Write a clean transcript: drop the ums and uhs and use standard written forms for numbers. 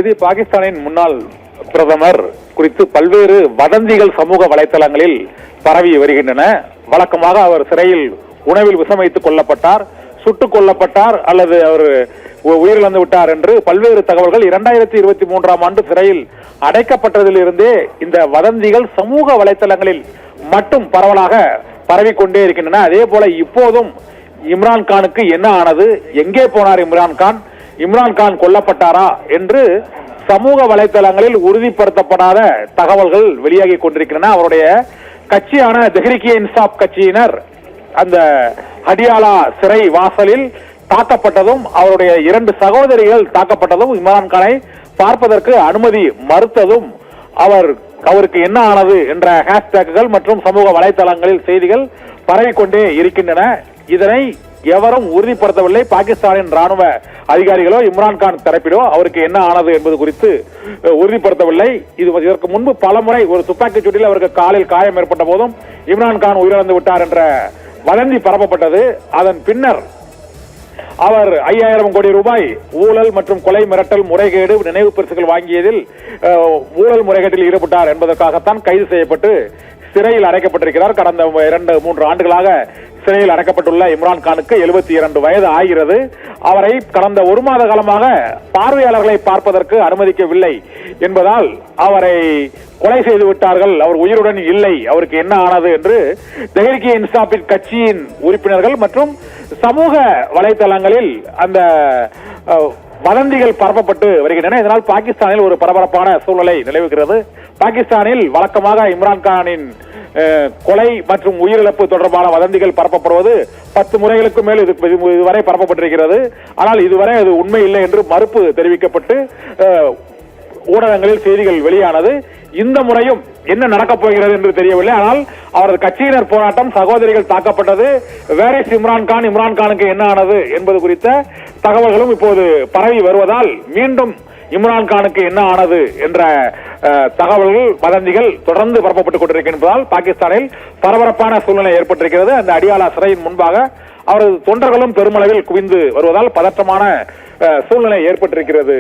இது பாகிஸ்தானின் முன்னாள் பிரதமர் குறித்து பல்வேறு வதந்திகள் சமூக வலைதளங்களில் பரவி வருகின்றன. வழக்கமாக அவர் சிறையில் உணவில் விஷமைத்துக் கொல்லப்பட்டார், சுட்டுக் கொல்லப்பட்டார் அல்லது அவர் உயிரிழந்து விட்டார் என்று பல்வேறு தகவல்கள் 2023ஆம் ஆண்டு சிறையில் அடைக்கப்பட்டதிலிருந்தே இந்த வதந்திகள் சமூக வலைதளங்களில் மட்டும் பரவலாக பரவிக்கொண்டே இருக்கின்றன. அதே போல இப்போதும் இம்ரான்கானுக்கு என்ன ஆனது, எங்கே போனார் இம்ரான்கான், இம்ரான்கான் கொல்லப்பட்டாரா என்று சமூக வலைதளங்களில் உறுதிப்படுத்தப்படாத தகவல்கள் வெளியாகி கொண்டிருக்கின்றன. அவருடைய கட்சியான தெஹ்ரீக்-இ-இன்சாப் கட்சியினர் அந்த ஹடியாலா சிறை வாசலில் தாக்கப்பட்டதும் அவருடைய 2 சகோதரிகள் தாக்கப்பட்டதும் இம்ரான்கானை பார்ப்பதற்கு அனுமதி மறுத்ததும் அவருக்கு என்ன ஆனது என்ற ஹேஷ்டேக்குகள் மற்றும் சமூக வலைதளங்களில் செய்திகள் பரவிக்கொண்டே இருக்கின்றன. இதனை எவரும் உறுதிப்படுத்தவில்லை. பாகிஸ்தானின் ராணுவ அதிகாரிகளோ இம்ரான்கான் தரப்பிலோ அவருக்கு என்ன ஆனது என்பது குறித்து உறுதிப்படுத்தவில்லை. இதற்கு முன்பு பலமுறை ஒரு துப்பாக்கிச் சூட்டில் அவருக்கு காலில் காயம் ஏற்பட்ட போதும் இம்ரான்கான் உயிரிழந்து விட்டார் என்ற வதந்தி பரப்பப்பட்டது. அதன் பின்னர் அவர் 5000 கோடி ரூபாய் ஊழல் மற்றும் கொலை மிரட்டல் முறைகேடு நினைவு பரிசுகள் வாங்கியதில் ஊழல் முறைகேட்டில் ஈடுபட்டார் என்பதற்காகத்தான் கைது செய்யப்பட்டு சிறையில் அடைக்கப்பட்டிருக்கிறார். கடந்த 2-3 ஆண்டுகளாக சிறையில் அடைக்கப்பட்டுள்ள இம்ரான்கானுக்கு 72 வயது ஆகிறது. அவரை கடந்த 1 மாத காலமாக பார்வையாளர்களை பார்ப்பதற்கு அனுமதிக்கவில்லை என்பதால் அவரை கொலை செய்து விட்டார்கள், அவர் உயிருடன் இல்லை, அவருக்கு என்ன ஆனது என்று தெஹ்ரீக்-இ-இன்சாப் கட்சியின் உறுப்பினர்கள் மற்றும் சமூக வலைதளங்களில் அந்த வதந்திகள் பரப்பப்பட்டு வருகின்றன. இதனால் பாகிஸ்தானில் ஒரு பரபரப்பான சூழ்நிலை நிலவுகிறது. பாகிஸ்தானில் வழக்கமாக இம்ரான்கானின் கொலை மற்றும் உயிரிழப்பு தொடர்பான வதந்திகள் பரப்பப்படுவது 10 முறைகளுக்கு மேல் இதுவரை பரப்பப்பட்டிருக்கிறது. ஆனால் இதுவரை அது உண்மை இல்லை என்று மறுப்பு தெரிவிக்கப்பட்டு ஊடகங்களில் செய்திகள் வெளியானது. இந்த முறையும் என்ன நடக்கப் போகிறது என்று தெரியவில்லை. ஆனால் அவரது கட்சியினர் போராட்டம், சகோதரிகள் தாக்கப்பட்டது, வேர் இஸ் இம்ரான்கான், இம்ரான்கானுக்கு என்ன ஆனது என்பது குறித்த தகவல்களும் இப்போது பரவி வருவதால் மீண்டும் இம்ரான்கானுக்கு என்ன ஆனது என்ற தகவல்கள், வதந்திகள் தொடர்ந்து பரப்பப்பட்டுக் கொண்டிருக்கின்றதால் பாகிஸ்தானில் பரபரப்பான சூழ்நிலை ஏற்பட்டிருக்கிறது. அந்த அடியாலா சிறையின் முன்பாக அவரது தொண்டர்களும் பெருமளவில் குவிந்து வருவதால் பதற்றமான சூழ்நிலை ஏற்பட்டிருக்கிறது.